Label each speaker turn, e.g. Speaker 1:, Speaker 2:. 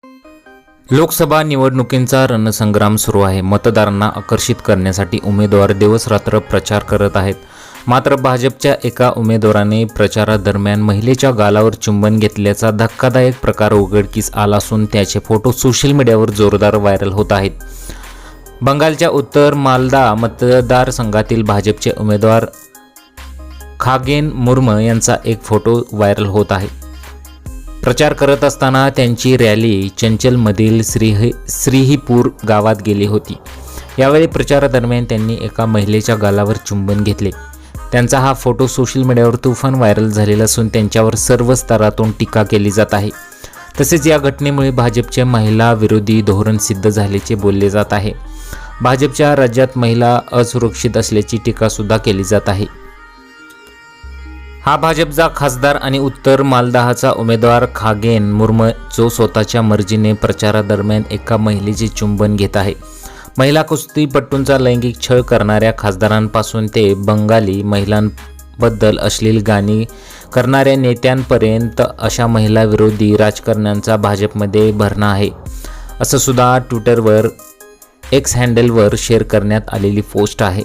Speaker 1: लोकसभा निवडणुकींचा रणसंग्राम सुरू आहे. मतदारांना आकर्षित करण्यासाठी उमेदवार दिवसरात्र प्रचार करत आहेत. मात्र भाजपच्या एका उमेदवाराने प्रचारादरम्यान महिलेच्या गालावर चुंबन घेतल्याचा धक्कादायक प्रकार उघडकीस आला असून त्याचे फोटो सोशल मीडियावर जोरदार व्हायरल होत आहेत. बंगालच्या उत्तर मालदा मतदारसंघातील भाजपचे उमेदवार खागेन मुर्मू यांचा एक फोटो व्हायरल होत आहे. प्रचार करत असताना त्यांची रॅली चंचलमधील श्रीहीपूर गावात गेली होती. यावेळी प्रचारादरम्यान त्यांनी एका महिलेच्या गालावर चुंबन घेतले. त्यांचा हा फोटो सोशल मीडियावर तुफान व्हायरल झालेला असून त्यांच्यावर सर्व स्तरातून टीका केली जात आहे. तसेच या घटनेमुळे भाजपचे महिला विरोधी धोरण सिद्ध झाल्याचे बोलले जात आहे. भाजपच्या राज्यात महिला असुरक्षित असल्याची टीकासुद्धा केली जात आहे. हा भाजपचा खासदार आणि उत्तर मालदाचा उमेदवार खागेन मुर्मू जो स्वतःच्या मर्जीने प्रचारादरम्यान एका महिलेचे चुंबन घेत आहे. महिला कुस्तीपटूंचा लैंगिक छळ करणाऱ्या खासदारांपासून ते बंगाली महिलांबद्दल अश्लील गाणी करणाऱ्या नेत्यांपर्यंत अशा महिला विरोधी राजकारण्यांचा भाजपमध्ये भरणा आहे, असं सुद्धा ट्विटरवर एक्स हँडलवर शेअर करण्यात आलेली पोस्ट आहे.